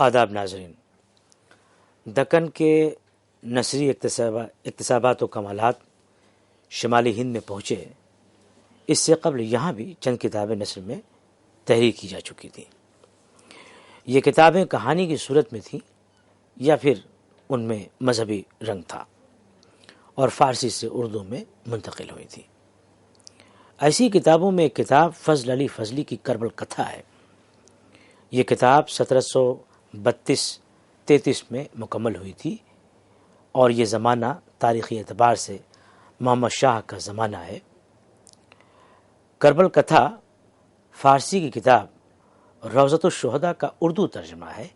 آداب ناظرین، دکن کے نثری اکتسابات و کمالات شمالی ہند میں پہنچے اس سے قبل یہاں بھی چند کتابیں نثر میں تحریر کی جا چکی تھیں۔ یہ کتابیں کہانی کی صورت میں تھیں یا پھر ان میں مذہبی رنگ تھا اور فارسی سے اردو میں منتقل ہوئی تھی۔ ایسی کتابوں میں ایک کتاب فضل علی فضلی کی کربل کتھا ہے۔ یہ کتاب 1732-33 میں مکمل ہوئی تھی اور یہ زمانہ تاریخی اعتبار سے محمد شاہ کا زمانہ ہے۔ کربل کتھا فارسی کی کتاب روضۃ الشہداء کا اردو ترجمہ ہے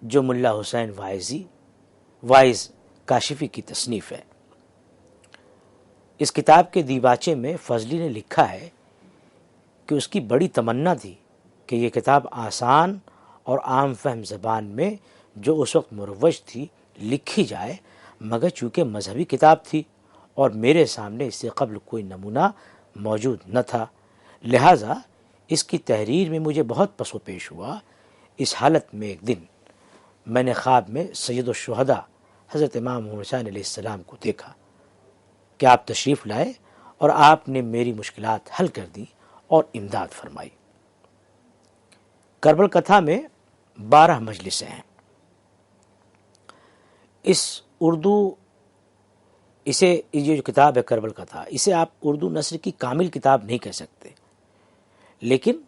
جو ملا حسین وائز کاشفی کی تصنیف ہے۔ اس کتاب کے دیباچے میں فضلی نے لکھا ہے کہ اس کی بڑی تمنا تھی کہ یہ کتاب آسان اور عام فہم زبان میں جو اس وقت مروج تھی لکھی جائے، مگر چونکہ مذہبی کتاب تھی اور میرے سامنے اس سے قبل کوئی نمونہ موجود نہ تھا، لہٰذا اس کی تحریر میں مجھے بہت پس و پیش ہوا۔ اس حالت میں ایک دن میں نے خواب میں سید الشہداء حضرت امام حسین علیہ السلام کو دیکھا کہ آپ تشریف لائے اور آپ نے میری مشکلات حل کر دی اور امداد فرمائی۔ کربل کتھا میں 12 مجلسیں ہیں۔ یہ جو کتاب ہے کربل کتھا، اسے آپ اردو نثر کی کامل کتاب نہیں کہہ سکتے، لیکن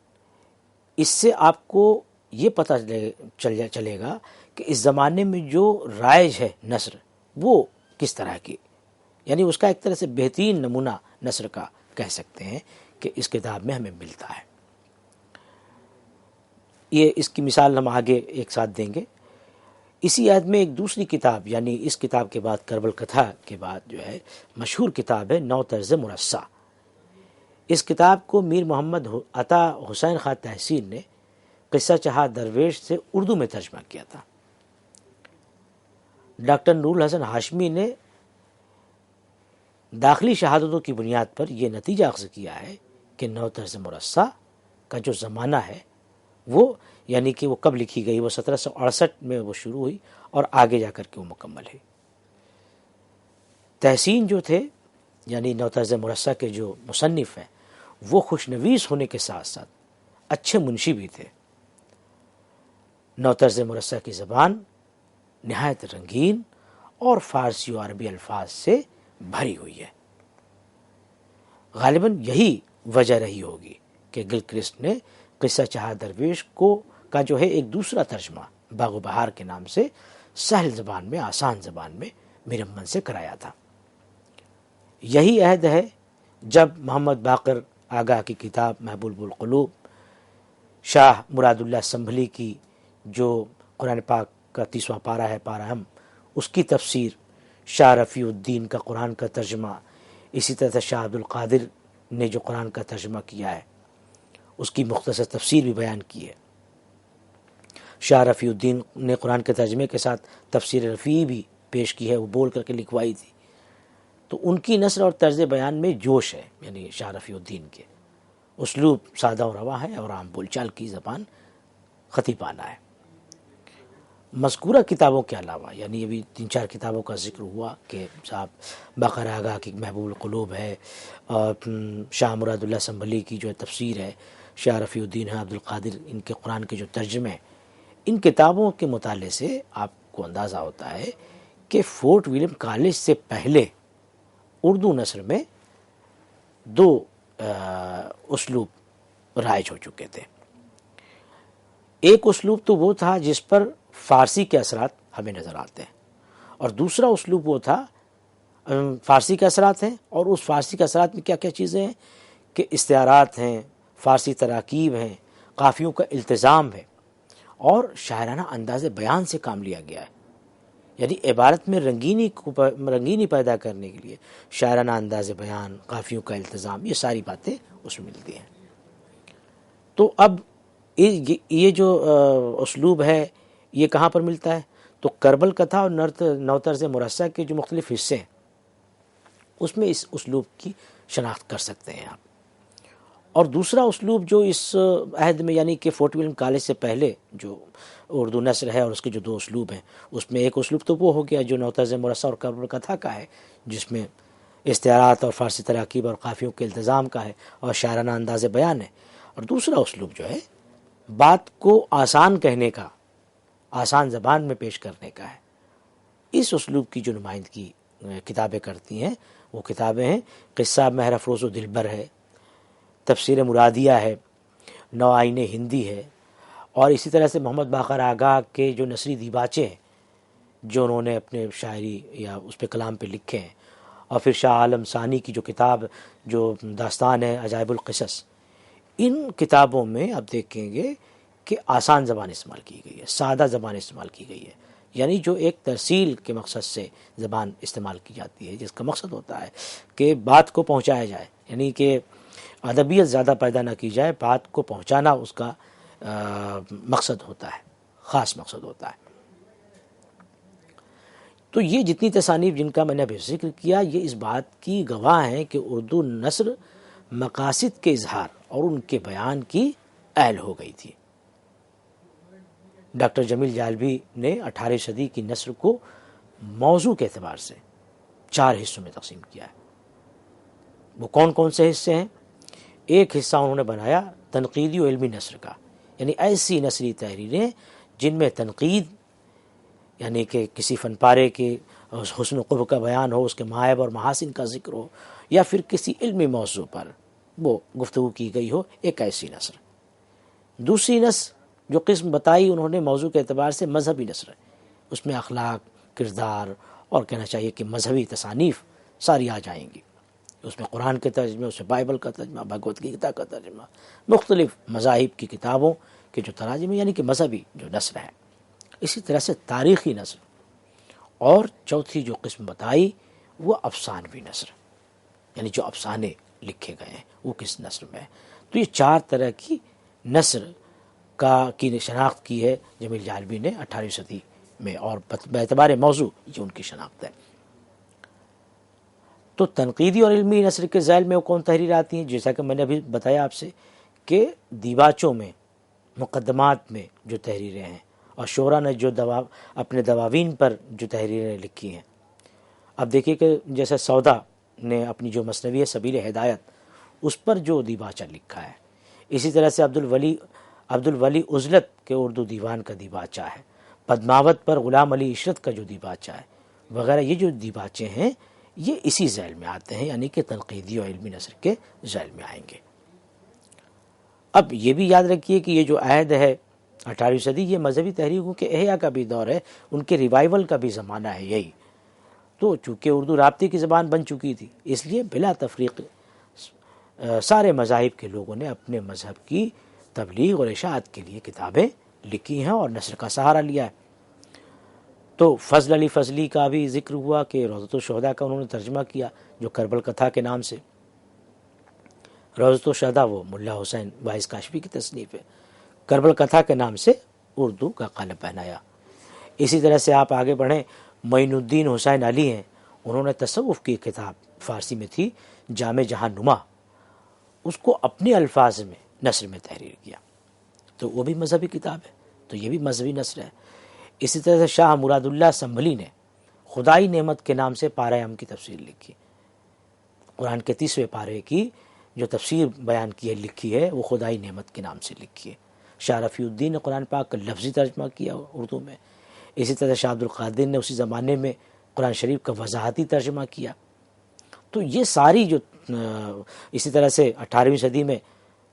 اس سے آپ کو یہ پتہ چلے گا کہ اس زمانے میں جو رائج ہے نثر وہ کس طرح کی، یعنی اس کا ایک طرح سے بہترین نمونہ نثر کا کہہ سکتے ہیں کہ اس کتاب میں ہمیں ملتا ہے۔ یہ اس کی مثال ہم آگے ایک ساتھ دیں گے۔ اسی عہد میں ایک دوسری کتاب، یعنی اس کتاب کے بعد کربل کتھا کے بعد جو ہے مشہور کتاب ہے نو طرز مرصع۔ اس کتاب کو میر محمد عطا حسین خان تحسین نے قصہ چہار درویش سے اردو میں ترجمہ کیا تھا۔ ڈاکٹر نور الحسن ہاشمی نے داخلی شہادتوں کی بنیاد پر یہ نتیجہ اخذ کیا ہے کہ نو طرز مرصع کا جو زمانہ ہے وہ، یعنی کہ وہ کب لکھی گئی، وہ 1768 میں وہ شروع ہوئی اور آگے جا کر کے وہ مکمل ہے۔ تحسین جو تھے، یعنی نو طرز مرصع کے جو مصنف ہیں، وہ خوشنویس ہونے کے ساتھ ساتھ اچھے منشی بھی تھے۔ نو طرز مرصع کی زبان نہایت رنگین اور فارسی و عربی الفاظ سے بھری ہوئی ہے۔ غالباً یہی وجہ رہی ہوگی کہ گلکرسٹ نے قصہ چہار درویش کا جو ہے ایک دوسرا ترجمہ باغ و بہار کے نام سے سہل زبان میں، آسان زبان میں میرمن سے کرایا تھا۔ یہی عہد ہے جب محمد باقر آگاہ کی کتاب محبوب القلوب، شاہ مراد اللہ سنبھلی کی جو قرآن پاک کا 30واں پارہ ہے، پارہ ہم، اس کی تفسیر، شاہ رفیع الدین کا قرآن کا ترجمہ، اسی طرح سے شاہ عبد القادر نے جو قرآن کا ترجمہ کیا ہے اس کی مختصر تفسیر بھی بیان کی ہے۔ شاہ رفیع الدین نے قرآن کے ترجمے کے ساتھ تفسیر رفیع بھی پیش کی ہے، وہ بول کر کے لکھوائی تھی۔ تو ان کی نثر اور طرز بیان میں جوش ہے، یعنی شاہ رفیع الدین کے اسلوب سادہ و رواں ہے اور عام بول چال کی زبان خطیبانہ ہے۔ مذکورہ کتابوں کے علاوہ، یعنی ابھی 3-4 کتابوں کا ذکر ہوا کہ صاحب باقر آگاہ کی محبوب القلوب ہے، اور شاہ مراد اللہ سنبھلی کی جو تفسیر ہے، شاہ رفیع الدین ہے، عبد القادر، ان کے قرآن کے جو ترجمے ہیں، ان کتابوں کے مطالعے سے آپ کو اندازہ ہوتا ہے کہ فورٹ ولیم کالج سے پہلے اردو نثر میں 2 اسلوب رائج ہو چکے تھے۔ ایک اسلوب تو وہ تھا جس پر فارسی کے اثرات ہمیں نظر آتے ہیں، اور دوسرا اسلوب وہ تھا، فارسی کے اثرات ہیں اور اس فارسی کے اثرات میں کیا کیا چیزیں ہیں کہ استعارات ہیں، فارسی تراکیب ہیں، قافیوں کا التزام ہے اور شاعرانہ انداز بیان سے کام لیا گیا ہے۔ یعنی عبارت میں رنگینی پیدا کرنے کے لیے شاعرانہ انداز بیان، قافیوں کا التزام، یہ ساری باتیں اس میں ملتی ہیں۔ تو اب یہ جو اسلوب ہے یہ کہاں پر ملتا ہے؟ تو کربل کتھا اور نو طرز مرصع کے جو مختلف حصے ہیں اس میں اس اسلوب کی شناخت کر سکتے ہیں آپ۔ اور دوسرا اسلوب جو اس عہد میں یعنی کہ فورٹ ولیم کالج سے پہلے جو اردو نثر ہے اور اس کے جو دو اسلوب ہیں، اس میں ایک اسلوب تو وہ ہو گیا جو نوطرز مرصع اور کربل کتھا کا ہے، جس میں استعارات اور فارسی تراکیب اور قافیوں کے التزام کا ہے اور شاعرانہ انداز بیان ہے، اور دوسرا اسلوب جو ہے بات کو آسان کہنے کا، آسان زبان میں پیش کرنے کا ہے۔ اس اسلوب کی جو نمائندگی کتابیں کرتی ہیں وہ کتابیں ہیں قصہ مہر افروز و دلبر ہے، تفسیر مرادیہ ہے، نو آئین ہندی ہے، اور اسی طرح سے محمد باقر آگاہ کے جو نثری دیباچے ہیں جو انہوں نے اپنے شاعری یا اس پہ کلام پہ لکھے ہیں، اور پھر شاہ عالم ثانی کی جو کتاب جو داستان ہے عجائب القصص، ان کتابوں میں آپ دیکھیں گے کہ آسان زبان استعمال کی گئی ہے، سادہ زبان استعمال کی گئی ہے، یعنی جو ایک ترسیل کے مقصد سے زبان استعمال کی جاتی ہے، جس کا مقصد ہوتا ہے کہ بات کو پہنچایا جائے، یعنی کہ ادبیت زیادہ پیدا نہ کی جائے، بات کو پہنچانا اس کا مقصد ہوتا ہے، خاص مقصد ہوتا ہے۔ تو یہ جتنی تصانیف جن کا میں نے ابھی ذکر کیا، یہ اس بات کی گواہ ہیں کہ اردو نثر مقاصد کے اظہار اور ان کے بیان کی اہل ہو گئی تھی۔ ڈاکٹر جمیل جالبی نے 18ویں صدی کی نثر کو موضوع کے اعتبار سے 4 حصوں میں تقسیم کیا ہے۔ وہ کون کون سے حصے ہیں؟ ایک حصہ انہوں نے بنایا تنقیدی و علمی نثر کا، یعنی ایسی نثری تحریریں جن میں تنقید یعنی کہ کسی فن پارے کے حسن و قبح کا بیان ہو، اس کے معائب اور محاسن کا ذکر ہو، یا پھر کسی علمی موضوع پر وہ گفتگو کی گئی ہو، ایک ایسی نثر۔ دوسری نثر جو قسم بتائی انہوں نے موضوع کے اعتبار سے مذہبی نثر ہے، اس میں اخلاق، کردار اور کہنا چاہیے کہ مذہبی تصانیف ساری آ جائیں گی۔ اس میں قرآن کے ترجمے، اس میں بائبل کا ترجمہ، بھگوت گیتا کا ترجمہ، مختلف مذاہب کی کتابوں کے جو تراجم یعنی کہ مذہبی جو نثر ہے۔ اسی طرح سے تاریخی نثر، اور چوتھی جو قسم بتائی وہ افسانوی نثر، یعنی جو افسانے لکھے گئے ہیں وہ کس نثر میں ہے۔ تو یہ 4 طرح کی نثر کی شناخت کی ہے جمیل جالبی نے 18ویں صدی میں، اور باعتبار موضوع یہ ان کی شناخت ہے۔ تو تنقیدی اور علمی نثر کے ذیل میں وہ کون تحریر آتی ہیں؟ جیسا کہ میں نے ابھی بتایا آپ سے کہ دیباچوں میں، مقدمات میں جو تحریریں ہیں، اور شعراء نے جو اپنے دواوین پر جو تحریریں لکھی ہیں۔ اب دیکھیے کہ جیسے سودا نے اپنی جو مثنوی ہے سبیل ہدایت، اس پر جو دیباچہ لکھا ہے، اسی طرح سے عبد الولی عزلت کے اردو دیوان کا دیباچہ ہے، پدماوت پر غلام علی عشرت کا جو دیباچہ ہے وغیرہ، یہ جو دیباچے ہیں یہ اسی ذیل میں آتے ہیں، یعنی کہ تنقیدی اور علمی نثر کے ذیل میں آئیں گے۔ اب یہ بھی یاد رکھیے کہ یہ جو عہد ہے 18ویں صدی، یہ مذہبی تحریکوں کے احیاء کا بھی دور ہے، ان کے ریوائول کا بھی زمانہ ہے یہی۔ تو چونکہ اردو رابطے کی زبان بن چکی تھی، اس لیے بلا تفریق سارے مذاہب کے لوگوں نے اپنے مذہب کی تبلیغ اور اشاعت کے لیے کتابیں لکھی ہیں اور نثر کا سہارا لیا ہے۔ تو فضل علی فضلی کا بھی ذکر ہوا کہ روضۃ الشہداء کا انہوں نے ترجمہ کیا جو کربل کتھا کے نام سے۔ روضۃ الشہداء وہ ملا حسین باعث کاشفی کی تصنیف ہے، کربل کتھا کے نام سے اردو کا قالب پہنایا۔ اسی طرح سے آپ آگے بڑھیں، معین الدین حسین علی ہیں، انہوں نے تصوف کی کتاب فارسی میں تھی جامع جہاں نما، اس کو اپنے الفاظ میں نثر میں تحریر کیا، تو وہ بھی مذہبی کتاب ہے، تو یہ بھی مذہبی نثر ہے۔ اسی طرح سے شاہ مراد اللہ سنبھلی نے خدائی نعمت کے نام سے پارہ ام کی تفسیر لکھی، قرآن کے 30ویں پارے کی جو تفسیر بیان کی ہے لکھی ہے وہ خدائی نعمت کے نام سے لکھی ہے۔ شاہ رفیع الدین نے قرآن پاک کا لفظی ترجمہ کیا اردو میں۔ اسی طرح شاہ عبد القادر نے اسی زمانے میں قرآن شریف کا وضاحتی ترجمہ کیا۔ تو یہ ساری جو اسی طرح سے 18ویں صدی میں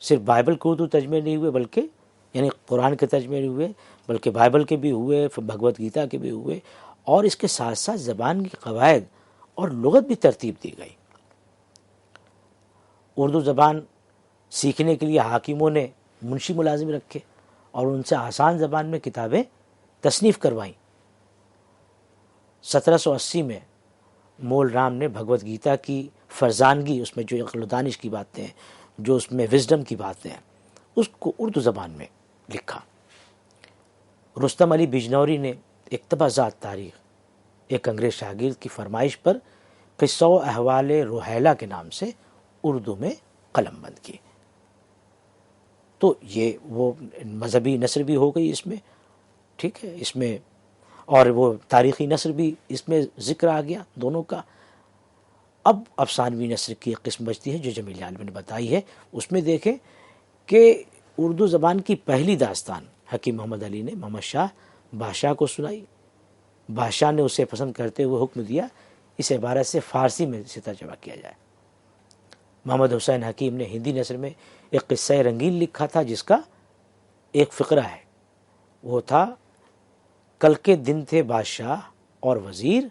صرف بائبل کے اردو ترجمے نہیں ہوئے، بلکہ یعنی قرآن کے ترجمے نہیں ہوئے بلکہ بائبل کے بھی ہوئے، بھگوت گیتا کے بھی ہوئے، اور اس کے ساتھ ساتھ زبان کی قواعد اور لغت بھی ترتیب دی گئی۔ اردو زبان سیکھنے کے لیے حاکموں نے منشی ملازم رکھے اور ان سے آسان زبان میں کتابیں تصنیف کروائیں۔ 1780 میں مول رام نے بھگوت گیتا کی فرزانگی، اس میں جو عقل و دانش کی باتیں ہیں، جو اس میں وزڈم کی باتیں ہیں، اس کو اردو زبان میں لکھا۔ رستم علی بجنوری نے اقتباسات تاریخ ایک انگریز شاگرد کی فرمائش پر قصہ و احوال روہیلہ کے نام سے اردو میں قلم بند کی۔ تو یہ وہ مذہبی نثر بھی ہو گئی اس میں، ٹھیک ہے، اس میں، اور وہ تاریخی نثر بھی اس میں ذکر آ گیا دونوں کا۔ اب افسانوی نثر کی ایک قسم بچتی ہے جو جمیل عالمی نے بتائی ہے، اس میں دیکھیں کہ اردو زبان کی پہلی داستان حکیم محمد علی نے محمد شاہ بادشاہ کو سنائی، بادشاہ نے اسے پسند کرتے ہوئے حکم دیا اس عبارت سے فارسی میں اسے ترجمہ کیا جائے۔ محمد حسین حکیم نے ہندی نثر میں ایک قصہ رنگین لکھا تھا جس کا ایک فقرہ ہے، وہ تھا کل کے دن تھے بادشاہ اور وزیر،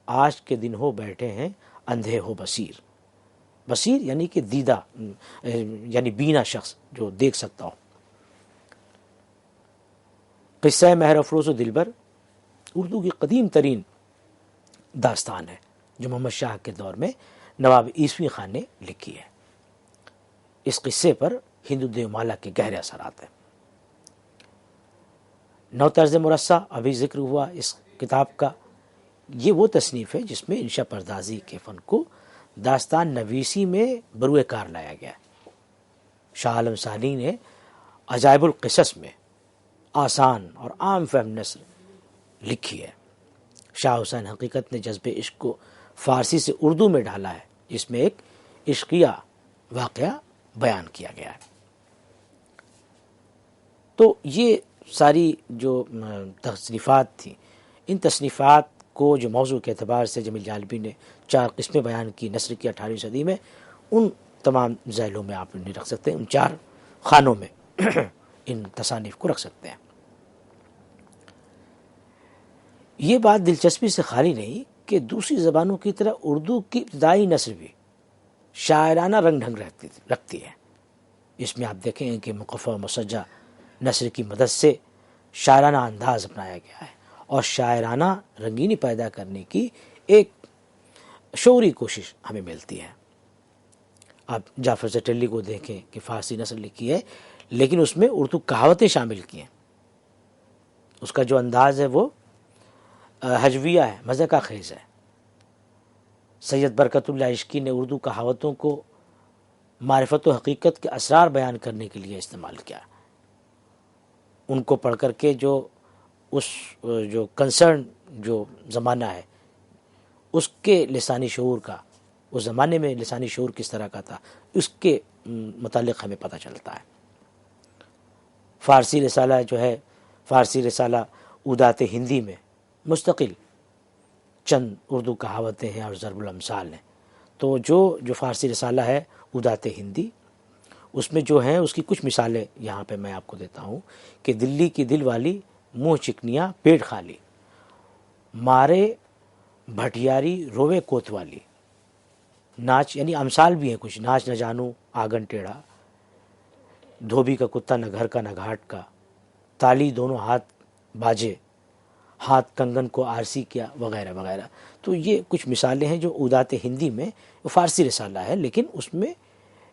آج کے دن ہو بیٹھے ہیں اندھے ہو بصیر۔ بصیر یعنی کہ دیدہ، یعنی بینا شخص جو دیکھ سکتا ہو۔ قصہ مہر افروز و دلبر اردو کی قدیم ترین داستان ہے جو محمد شاہ کے دور میں نواب عیسوی خان نے لکھی ہے۔ اس قصے پر ہندو دیومالا کے گہرے اثرات ہیں۔ نو طرز مرصع ابھی ذکر ہوا اس کتاب کا، یہ وہ تصنیف ہے جس میں انشا پردازی کے فن کو داستان نویسی میں بروئے کار لایا گیا ہے۔ شاہ عالم ثانی نے عجائب القصص میں آسان اور عام فہم نثر لکھی ہے۔ شاہ حسین حقیقت نے جذب عشق کو فارسی سے اردو میں ڈالا ہے، جس میں ایک عشقیہ واقعہ بیان کیا گیا ہے۔ تو یہ ساری جو تصنیفات تھیں، ان تصنیفات کو جو موضوع کے اعتبار سے جمیل جالبی نے 4 قسمیں بیان کی نثر کی 18ویں صدی میں، ان تمام ذیلوں میں آپ انہیں رکھ سکتے ہیں، ان 4 خانوں میں ان تصانیف کو رکھ سکتے ہیں۔ یہ بات دلچسپی سے خالی نہیں کہ دوسری زبانوں کی طرح اردو کی ابتدائی نثر بھی شاعرانہ رنگ ڈھنگ رکھتی ہے۔ اس میں آپ دیکھیں کہ مقفع و مسجع نثر کی مدد سے شاعرانہ انداز اپنایا گیا ہے اور شاعرانہ رنگینی پیدا کرنے کی ایک شعوری کوشش ہمیں ملتی ہے۔ آپ جعفر زٹلی کو دیکھیں کہ فارسی نثر لکھی ہے لیکن اس میں اردو کہاوتیں شامل کی ہیں، اس کا جو انداز ہے وہ ہجویہ ہے، مزے کا خیز ہے۔ سید برکت اللہ عشقی نے اردو کہاوتوں کو معرفت و حقیقت کے اسرار بیان کرنے کے لیے استعمال کیا۔ ان کو پڑھ کر کے جو اس جو کنسرن جو زمانہ ہے اس کے لسانی شعور کا، اس زمانے میں لسانی شعور کس طرح کا تھا، اس کے متعلق ہمیں پتہ چلتا ہے۔ فارسی رسالہ جو ہے، فارسی رسالہ اودات ہندی میں مستقل چند اردو کہاوتیں ہیں اور ضرب الامثال ہیں۔ تو جو فارسی رسالہ ہے اودات ہندی، اس میں جو ہیں اس کی کچھ مثالیں یہاں پہ میں آپ کو دیتا ہوں کہ دلی کی دل والی منہ چکنیاں پیٹ خالی، مارے بھٹیاری روے کوتوالی، ناچ یعنی امثال بھی ہیں کچھ، ناچ نہ جانو آگن ٹیڑھا، دھوبی کا کتا نہ گھر کا نہ گھاٹ کا، تالی دونوں ہاتھ باجے، ہاتھ کنگن کو آرسی کیا، وغیرہ وغیرہ۔ تو یہ کچھ مثالیں ہیں جو اودات ہندی میں، وہ فارسی رسالہ ہے لیکن اس میں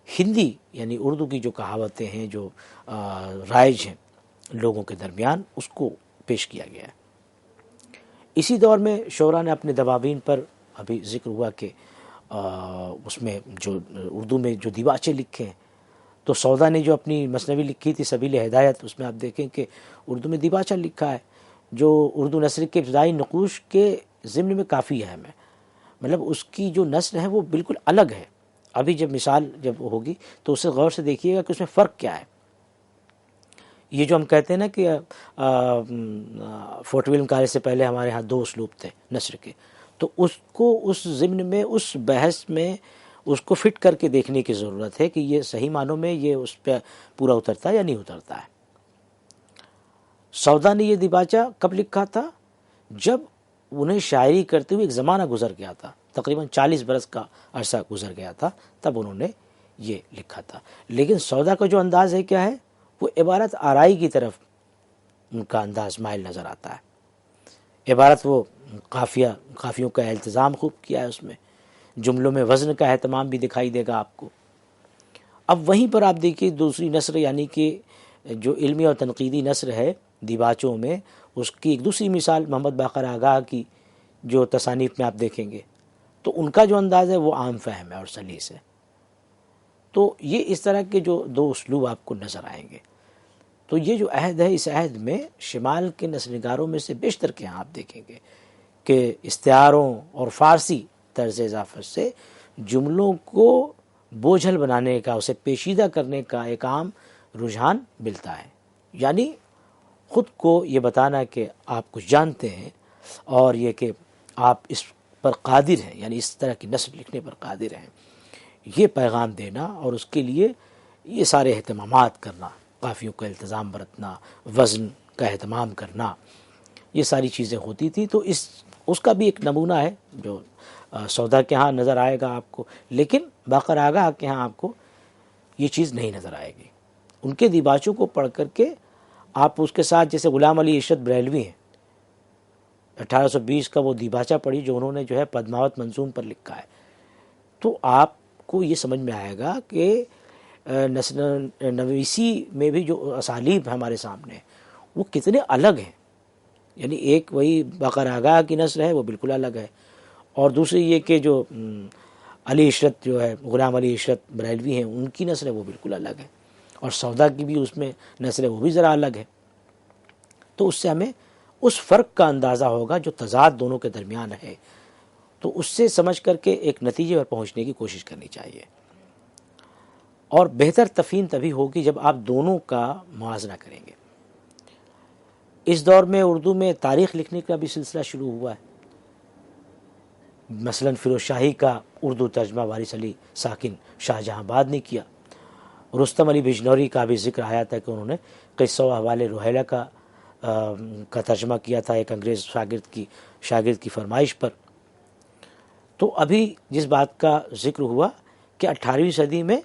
ہندی یعنی اردو کی جو کہاوتیں ہیں جو رائج ہیں لوگوں کے درمیان، اس کو پیش کیا گیا ہے۔ اسی دور میں شعراء نے اپنے دواوین پر، ابھی ذکر ہوا کہ اس میں جو اردو میں جو دیباچے لکھے ہیں، تو سودا نے جو اپنی مثنوی لکھی تھی سبیل ہدایت، اس میں آپ دیکھیں کہ اردو میں دیباچہ لکھا ہے جو اردو نثر کے ابتدائی نقوش کے ضمن میں کافی اہم ہے۔ مطلب اس کی جو نثر ہے وہ بالکل الگ ہے۔ ابھی جب مثال جب ہوگی تو اسے غور سے دیکھیے گا کہ اس میں فرق کیا ہے۔ یہ جو ہم کہتے ہیں نا کہ فورٹ ولیم کالج سے پہلے ہمارے ہاں 2 اسلوب تھے نثر کے، تو اس کو اس ضمن میں، اس بحث میں اس کو فٹ کر کے دیکھنے کی ضرورت ہے کہ یہ صحیح معنوں میں یہ اس پہ پورا اترتا ہے یا نہیں اترتا ہے۔ سودا نے یہ دیباچہ کب لکھا تھا؟ جب انہیں شاعری کرتے ہوئے ایک زمانہ گزر گیا تھا، تقریباً 40 برس کا عرصہ گزر گیا تھا، تب انہوں نے یہ لکھا تھا۔ لیکن سودا کا جو انداز ہے کیا ہے، وہ عبارت آرائی کی طرف ان کا انداز مائل نظر آتا ہے۔ عبارت وہ قافیوں کا التزام خوب کیا ہے، اس میں جملوں میں وزن کا اہتمام بھی دکھائی دے گا آپ کو۔ اب وہیں پر آپ دیکھیے دوسری نثر یعنی کہ جو علمی اور تنقیدی نثر ہے دیباچوں میں، اس کی ایک دوسری مثال محمد باقر آگاہ کی جو تصانیف میں آپ دیکھیں گے، تو ان کا جو انداز ہے وہ عام فہم ہے اور سلیس ہے۔ تو یہ اس طرح کے جو دو اسلوب آپ کو نظر آئیں گے. تو یہ جو عہد ہے، اس عہد میں شمال کے نثر نگاروں میں سے بیشتر کے ہاں آپ دیکھیں گے کہ استعاروں اور فارسی طرز اضافت سے جملوں کو بوجھل بنانے کا، اسے پیچیدہ کرنے کا ایک عام رجحان ملتا ہے. یعنی خود کو یہ بتانا کہ آپ کچھ جانتے ہیں اور یہ کہ آپ اس پر قادر ہیں، یعنی اس طرح کی نثر لکھنے پر قادر ہیں، یہ پیغام دینا اور اس کے لیے یہ سارے اہتمامات کرنا، قافیوں کا التزام برتنا، وزن کا اہتمام کرنا، یہ ساری چیزیں ہوتی تھی. تو اس کا بھی ایک نمونہ ہے جو سودا کے ہاں نظر آئے گا آپ کو، لیکن باقر آگاہ کے ہاں آپ کو یہ چیز نہیں نظر آئے گی. ان کے دیباچوں کو پڑھ کر کے آپ اس کے ساتھ، جیسے غلام علی عشرت بریلوی ہیں، 1820 کا وہ دیباچہ پڑھی جو انہوں نے جو ہے پدماوت منظوم پر لکھا ہے، تو آپ کو یہ سمجھ میں آئے گا کہ نثر نویسی میں بھی جو اسالیب ہمارے سامنے وہ کتنے الگ ہیں. یعنی ایک وہی باقر آگاہ کی نثر ہے، وہ بالکل الگ ہے، اور دوسری یہ کہ جو علی عشرت جو ہے، غلام علی عشرت بریلوی ہیں، ان کی نثر ہے وہ بالکل الگ ہے، اور سودا کی بھی اس میں نثر ہے وہ بھی ذرا الگ ہے. تو اس سے ہمیں اس فرق کا اندازہ ہوگا جو تضاد دونوں کے درمیان ہے. تو اس سے سمجھ کر کے ایک نتیجے پر پہنچنے کی کوشش کرنی چاہیے. اور بہتر تفہیم تبھی ہوگی جب آپ دونوں کا موازنہ کریں گے. اس دور میں اردو میں تاریخ لکھنے کا بھی سلسلہ شروع ہوا ہے. مثلا فیروز شاہی کا اردو ترجمہ وارث علی ساکن شاہ جہاں آباد نے کیا. رستم علی بجنوری کا بھی ذکر آیا تھا کہ انہوں نے قصہ و احوال روہیلہ کا ترجمہ کیا تھا ایک انگریز شاگرد کی فرمائش پر. تو ابھی جس بات کا ذکر ہوا کہ 18ویں صدی میں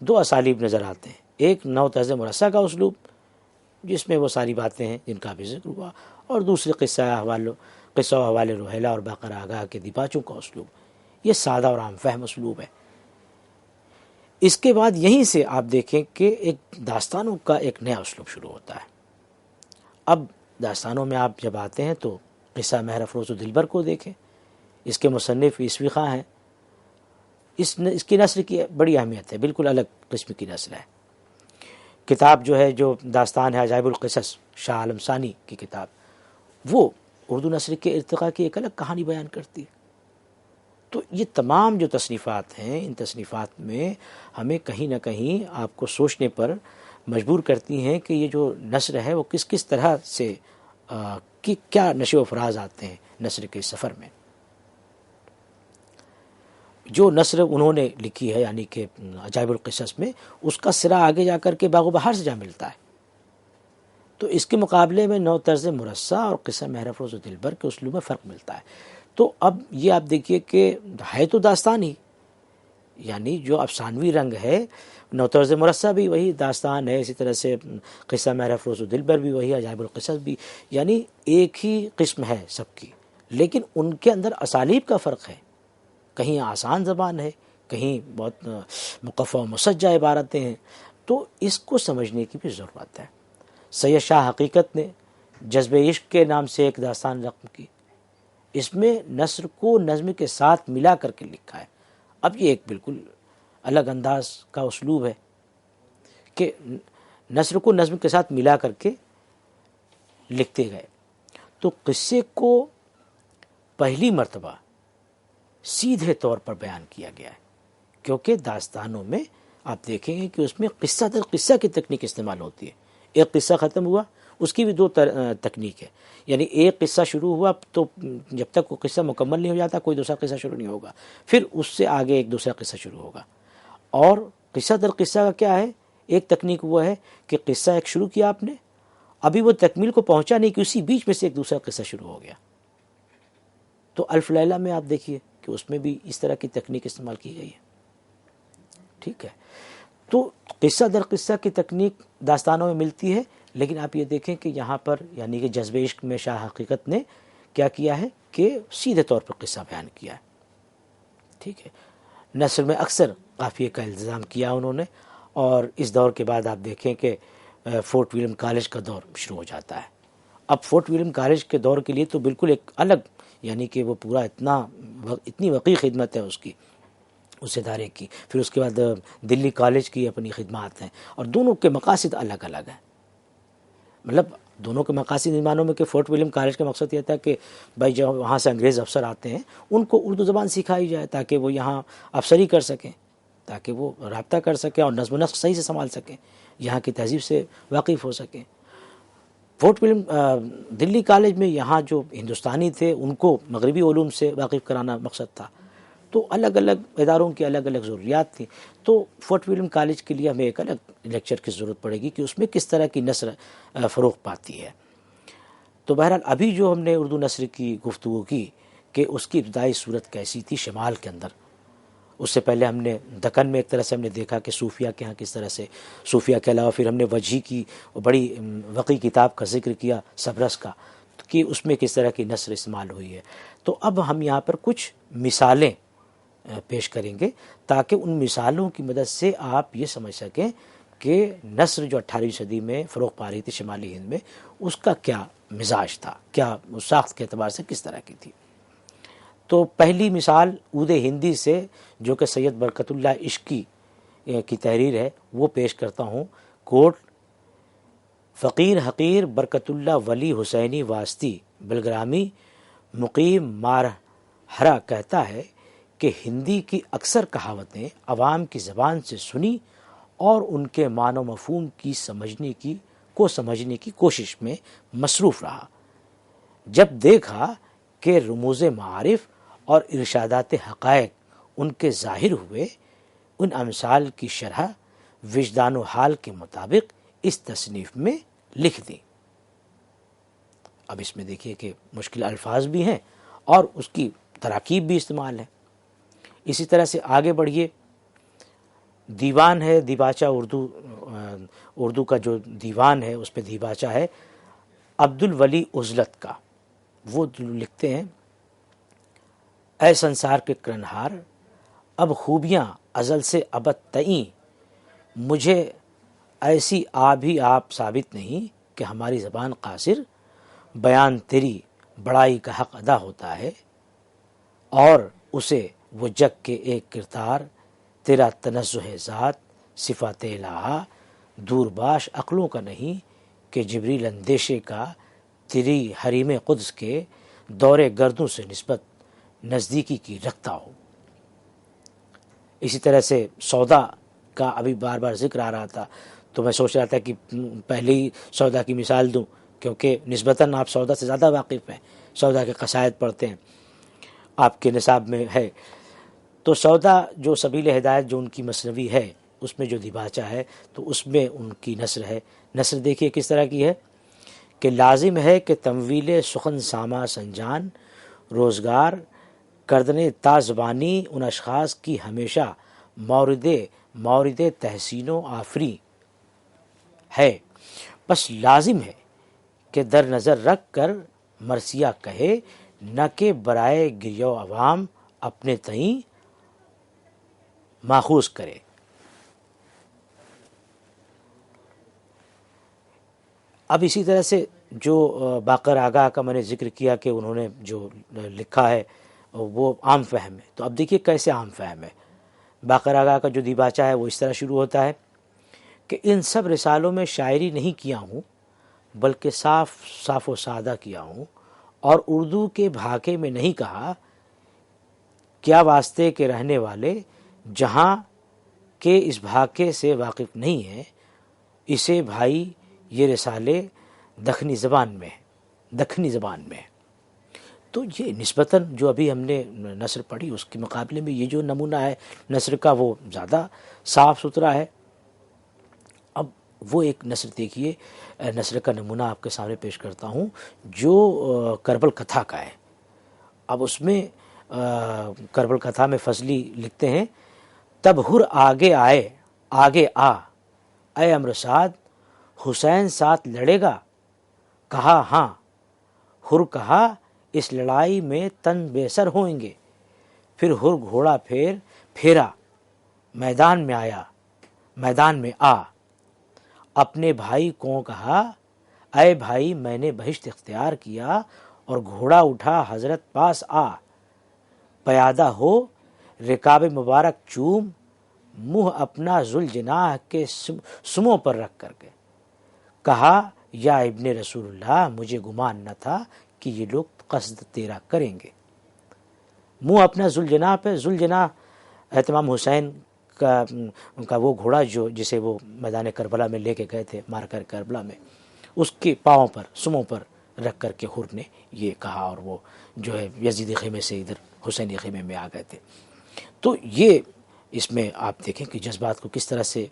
دو اسالیب نظر آتے ہیں، ایک نو طرز مرصع کا اسلوب جس میں وہ ساری باتیں ہیں جن کا بھی ذکر ہوا، اور دوسرے قصہ و احوال روہیلہ اور باقر آگاہ کے دیباچوں کا اسلوب. یہ سادہ اور عام فہم اسلوب ہے. اس کے بعد یہیں سے آپ دیکھیں کہ ایک داستانوں کا ایک نیا اسلوب شروع ہوتا ہے. اب داستانوں میں آپ جب آتے ہیں تو قصہ مہر افروز و دلبر کو دیکھیں. اس کے مصنف عیسوی خاں ہیں. اس کی نثر کی بڑی اہمیت ہے، بالکل الگ قسم کی نثر ہے. کتاب جو ہے، جو داستان ہے عجائب القصص، شاہ عالم ثانی کی کتاب، وہ اردو نثر کے ارتقاء کی ایک الگ کہانی بیان کرتی ہے. تو یہ تمام جو تصنیفات ہیں، ان تصنیفات میں ہمیں کہیں نہ کہیں آپ کو سوچنے پر مجبور کرتی ہیں کہ یہ جو نثر ہے وہ کس طرح سے کیا نشو و فراز آتے ہیں نثر کے سفر میں. جو نثر انہوں نے لکھی ہے یعنی کہ عجائب القصص میں، اس کا سرا آگے جا کر کے باغ و بہار سے جا ملتا ہے. تو اس کے مقابلے میں نو طرز مرصع اور قصہ مہر افروز و دلبر کے اسلوب میں فرق ملتا ہے. تو اب یہ آپ دیکھیے کہ ہے تو داستان ہی، یعنی جو افسانوی رنگ ہے، نو طرز مرصع بھی وہی داستان ہے، اسی طرح سے قصہ مہر افروز و دلبر بھی وہی، عجائب القصص بھی، یعنی ایک ہی قسم ہے سب کی، لیکن ان کے اندر اسالیب کا فرق ہے. کہیں آسان زبان ہے، کہیں بہت مقفع و مسجع عبارتیں ہیں. تو اس کو سمجھنے کی بھی ضرورت ہے. سید شاہ حقیقت نے جذب عشق کے نام سے ایک داستان رقم کی. اس میں نثر کو نظم کے ساتھ ملا کر کے لکھا ہے. اب یہ ایک بالکل الگ انداز کا اسلوب ہے کہ نثر کو نظم کے ساتھ ملا کر کے لکھتے گئے. تو قصے کو پہلی مرتبہ سیدھے طور پر بیان کیا گیا ہے، کیونکہ داستانوں میں آپ دیکھیں گے کہ اس میں قصہ در قصہ کی تکنیک استعمال ہوتی ہے. ایک قصہ ختم ہوا، اس کی بھی دو تکنیک ہے. یعنی ایک قصہ شروع ہوا تو جب تک وہ قصہ مکمل نہیں ہو جاتا کوئی دوسرا قصہ شروع نہیں ہوگا، پھر اس سے آگے ایک دوسرا قصہ شروع ہوگا. اور قصہ در قصہ کا کیا ہے، ایک تکنیک وہ ہے کہ قصہ ایک شروع کیا آپ نے، ابھی وہ تکمیل کو پہنچا نہیں کہ اسی بیچ میں سے ایک دوسرا قصہ شروع ہو گیا. تو الف لیلہ میں آپ دیکھیے کہ اس میں بھی اس طرح کی تکنیک استعمال کی گئی ہے. ٹھیک ہے، تو قصہ در قصہ کی تکنیک داستانوں میں ملتی ہے، لیکن آپ یہ دیکھیں کہ یہاں پر یعنی کہ جذب عشق میں شاہ حقیقت نے کیا کیا ہے کہ سیدھے طور پر قصہ بیان کیا ہے. ٹھیک ہے، نثر میں اکثر قافیے کا التزام کیا انہوں نے. اور اس دور کے بعد آپ دیکھیں کہ فورٹ ولیم کالج کا دور شروع ہو جاتا ہے. اب فورٹ ولیم کالج کے دور کے لیے تو بالکل ایک الگ، یعنی کہ وہ پورا اتنی وقیع خدمت ہے اس کی. اس ادارے کی، پھر اس کے بعد دلی کالج کی اپنی خدمات ہیں، اور دونوں کے مقاصد الگ الگ ہیں۔ مطلب دونوں کے مقاصد ان معنوں میں کہ فورٹ ولیم کالج کا مقصد یہ تھا کہ بھائی جو وہاں سے انگریز افسر آتے ہیں ان کو اردو زبان سکھائی جائے تاکہ وہ یہاں افسری کر سکیں، تاکہ وہ رابطہ کر سکیں اور نظم و نسق صحیح سے سنبھال سکیں، یہاں کی تہذیب سے واقف ہو سکیں۔ فورٹ ولیم دلی کالج میں یہاں جو ہندوستانی تھے ان کو مغربی علوم سے واقف کرانا مقصد تھا، تو الگ الگ اداروں کی الگ الگ ضروریات تھیں۔ تو فورٹ ولیم کالج کے لیے ہمیں ایک الگ لیکچر کی ضرورت پڑے گی کہ اس میں کس طرح کی نثر فروغ پاتی ہے۔ تو بہرحال ابھی جو ہم نے اردو نثر کی گفتگو کی کہ اس کی ابتدائی صورت کیسی تھی شمال کے اندر، اس سے پہلے ہم نے دکن میں ایک طرح سے ہم نے دیکھا کہ صوفیہ کے ہاں کس طرح سے، صوفیہ کے علاوہ پھر ہم نے وجہی کی بڑی وقی کتاب کا ذکر کیا سبرس کا، کہ اس میں کس طرح کی نثر استعمال ہوئی ہے۔ تو اب ہم یہاں پر کچھ مثالیں پیش کریں گے تاکہ ان مثالوں کی مدد سے آپ یہ سمجھ سکیں کہ نثر جو 18ویں صدی میں فروغ پا رہی تھی شمالی ہند میں، اس کا کیا مزاج تھا، کیا ساخت کے اعتبار سے کس طرح کی تھی۔ تو پہلی مثال عود ہندی سے جو کہ سید برکت اللہ عشقی کی تحریر ہے وہ پیش کرتا ہوں۔ کوٹ: فقیر حقیر برکت اللہ ولی حسینی واسطی بلگرامی مقیم مارہرا کہتا ہے کہ ہندی کی اکثر کہاوتیں عوام کی زبان سے سنی اور ان کے معنی و مفہوم کی سمجھنے کی کوشش میں مصروف رہا۔ جب دیکھا کہ رموز معارف اور ارشادات حقائق ان کے ظاہر ہوئے، ان امثال کی شرح وجدان و حال کے مطابق اس تصنیف میں لکھ دی۔ اب اس میں دیکھیے کہ مشکل الفاظ بھی ہیں اور اس کی تراکیب بھی استعمال ہے۔ اسی طرح سے آگے بڑھیے، دیوان ہے دیباچہ، اردو کا جو دیوان ہے اس پہ دیباچہ ہے عبد الولی عزلت کا۔ وہ لکھتے ہیں: اے سنسار کے کرنہار، اب خوبیاں ازل سے ابد تعین، مجھے ایسی آب ہی آپ ثابت نہیں کہ ہماری زبان قاصر، بیان تیری بڑائی کا حق ادا ہوتا ہے، اور اسے وہ جگ کے ایک کرتار، تیرا تنزہ ذات صفات الہا، دور باش عقلوں کا نہیں کہ جبریل اندیشے کا، تیری حریم قدس کے دور گردوں سے نسبت نزدیکی کی رکھتا ہو۔ اسی طرح سے سودا کا ابھی بار بار ذکر آ رہا تھا، تو میں سوچ رہا تھا کہ پہلے ہی سودا کی مثال دوں، کیونکہ نسبتاً آپ سودا سے زیادہ واقف ہیں، سودا کے قصائد پڑھتے ہیں، آپ کے نصاب میں ہے۔ تو سودا جو سبیل ہدایت جو ان کی مثنوی ہے اس میں جو دیباچہ ہے تو اس میں ان کی نثر ہے۔ نثر دیکھیے کس طرح کی ہے کہ لازم ہے کہ تمویل سخن ساما سنجان، روزگار کردنے تا زبانی ان اشخاص کی ہمیشہ مورد تحسین و آفری ہے، بس لازم ہے کہ در نظر رکھ کر مرثیہ کہے، نہ کہ برائے گریہ عوام اپنے تئیں ماخوذ کرے۔ اب اسی طرح سے جو باقر آگاہ کا میں نے ذکر کیا کہ انہوں نے جو لکھا ہے وہ عام فہم ہے، تو اب دیکھیے کیسے عام فہم ہے۔ باقر آگاہ کا جو دیباچہ ہے وہ اس طرح شروع ہوتا ہے کہ ان سب رسالوں میں شاعری نہیں کیا ہوں بلکہ صاف و سادہ کیا ہوں، اور اردو کے بھاکے میں نہیں کہا، کیا واسطے کے رہنے والے جہاں کے اس بھاکے سے واقف نہیں ہیں، اسے بھائی یہ رسالے دکنی زبان میں ہے۔ تو یہ نسبتاً جو ابھی ہم نے نثر پڑھی اس کے مقابلے میں یہ جو نمونہ ہے نثر کا وہ زیادہ صاف ستھرا ہے۔ اب وہ ایک نثر دیکھیے، نثر کا نمونہ آپ کے سامنے پیش کرتا ہوں جو کربل کتھا کا ہے۔ اب اس میں کربل کتھا میں فضلی لکھتے ہیں: تب ہر آگے آ اے امرساد، حسین ساتھ لڑے گا؟ کہا ہاں۔ ہر کہا اس لڑائی میں تن بے سر ہوئیں گے۔ پھر ہر گھوڑا پھیرا میدان میں آ، اپنے بھائی کو کہا اے بھائی میں نے بہشت اختیار کیا، اور گھوڑا اٹھا حضرت پاس آ، پیادہ ہو رکاب مبارک چوم، منہ اپنا ذوالجناح کے سموں پر رکھ کر کے کہا یا ابن رسول اللہ، مجھے گمان نہ تھا کہ یہ لوگ قصد تیرا کریں گے۔ منہ اپنا ذوالجناح پہ، ذوالجناح اہتمام حسین کا وہ گھوڑا جسے وہ میدان کربلا میں لے کے گئے تھے، مار کر کربلا میں، اس کے پاؤں پر، سموں پر رکھ کر کے حر نے یہ کہا، اور وہ جو ہے یزیدی خیمے سے ادھر حسینی خیمے میں آ گئے تھے۔ تو یہ اس میں آپ دیکھیں کہ جذبات کو کس طرح سے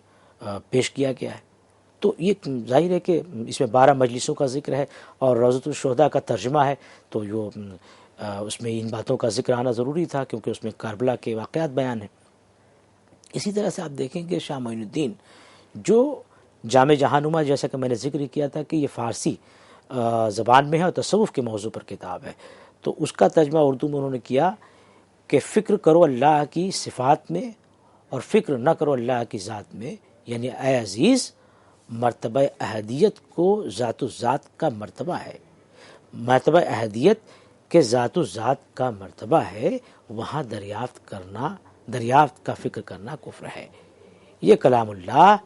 پیش کیا گیا ہے۔ تو یہ ظاہر ہے کہ اس میں 12 مجلسوں کا ذکر ہے اور روضۃ الشہداء کا ترجمہ ہے، تو جو اس میں ان باتوں کا ذکر آنا ضروری تھا کیونکہ اس میں کربلا کے واقعات بیان ہیں۔ اسی طرح سے آپ دیکھیں کہ شاہ معین الدین جو جامع جہانما، جیسا کہ میں نے ذکر کیا تھا کہ یہ فارسی زبان میں ہے اور تصوف کے موضوع پر کتاب ہے، تو اس کا ترجمہ اردو میں انہوں نے کیا کہ فکر کرو اللہ کی صفات میں اور فکر نہ کرو اللہ کی ذات میں، یعنی اے عزیز، مرتبہ احدیت کو ذات و ذات کا مرتبہ ہے، مرتبہ احدیت کے ذات و ذات کا مرتبہ ہے، وہاں دریافت کا فکر کرنا کفر ہے۔ یہ کلام اللہ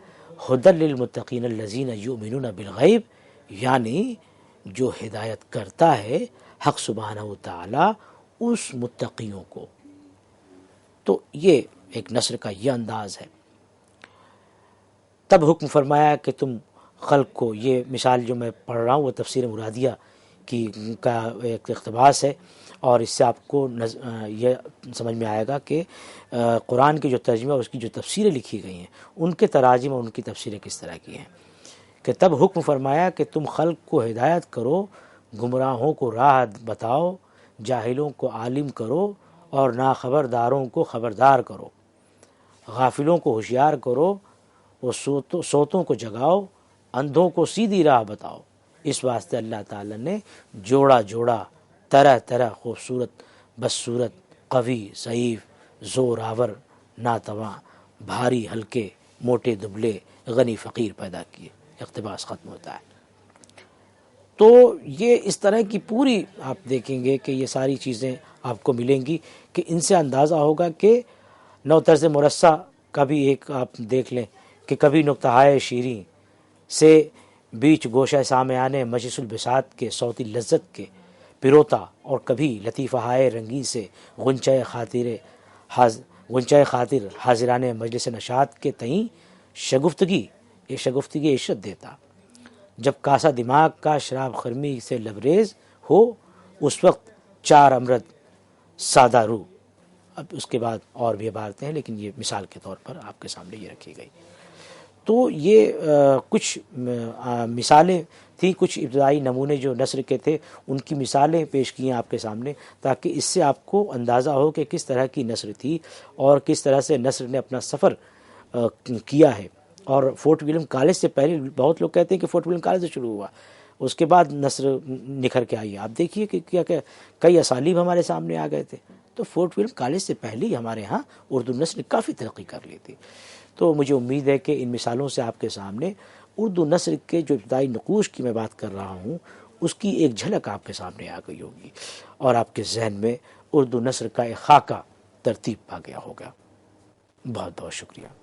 ہدی للمتقین الذین یؤمنون بالغیب، یعنی جو ہدایت کرتا ہے حق سبحانہ وتعالی اس متقیوں کو۔ تو یہ ایک نثر کا یہ انداز ہے۔ تب حکم فرمایا کہ تم خلق کو، یہ مثال جو میں پڑھ رہا ہوں وہ تفسیر مرادیہ کا ایک اقتباس ہے، اور اس سے آپ کو یہ سمجھ میں آئے گا کہ قرآن کے جو ترجمہ اس کی جو تفسیریں لکھی گئی ہیں ان کے تراجم اور ان کی تفسیریں کس طرح کی ہیں کہ تب حکم فرمایا کہ تم خلق کو ہدایت کرو، گمراہوں کو راہ بتاؤ، جاہلوں کو عالم کرو اور ناخبرداروں کو خبردار کرو، غافلوں کو ہوشیار کرو، وہ سوتوں کو جگاؤ، اندھوں کو سیدھی راہ بتاؤ۔ اس واسطے اللہ تعالیٰ نے جوڑا جوڑا، طرح طرح خوبصورت بدصورت، قوی ضعیف، زور آور ناتواں، بھاری ہلکے، موٹے دبلے، غنی فقیر پیدا کیے۔ اقتباس ختم ہوتا ہے۔ تو یہ اس طرح کی پوری آپ دیکھیں گے کہ یہ ساری چیزیں آپ کو ملیں گی کہ ان سے اندازہ ہوگا کہ نو طرز مرصع کا بھی ایک آپ دیکھ لیں کہ کبھی نکتہائے شیریں سے بیچ گوشہ سامعانے مجلس البساط کے صوتی لذت کے پیروتا، اور کبھی لطیفہ ہائے رنگی سے غنچۂ خاطر حاضران مجلس نشاط کے تئیں شگفتگی عشرت دیتا۔ جب کاسہ دماغ کا شراب خرمی سے لبریز ہو، اس وقت چار امرد سادہ رو۔ اب اس کے بعد اور بھی عبارتیں ہیں لیکن یہ مثال کے طور پر آپ کے سامنے یہ رکھی گئی۔ تو یہ کچھ مثالیں تھیں، کچھ ابتدائی نمونے جو نثر کے تھے ان کی مثالیں پیش کی ہیں آپ کے سامنے، تاکہ اس سے آپ کو اندازہ ہو کہ کس طرح کی نثر تھی اور کس طرح سے نثر نے اپنا سفر کیا ہے۔ اور فورٹ ولیم کالج سے پہلے بہت لوگ کہتے ہیں کہ فورٹ ولیم کالج سے شروع ہوا، اس کے بعد نثر نکھر کے آئی ہے۔ آپ دیکھیے کہ کیا کئی اسالیب ہمارے سامنے آ گئے تھے، تو فورٹ ولیم کالج سے پہلے ہی ہمارے ہاں اردو نثر نے کافی ترقی کر لی تھی۔ تو مجھے امید ہے کہ ان مثالوں سے آپ کے سامنے اردو نثر کے جو ابتدائی نقوش کی میں بات کر رہا ہوں اس کی ایک جھلک آپ کے سامنے آ گئی ہوگی، اور آپ کے ذہن میں اردو نثر کا ایک خاکہ ترتیب پا گیا ہوگا۔ بہت بہت شکریہ۔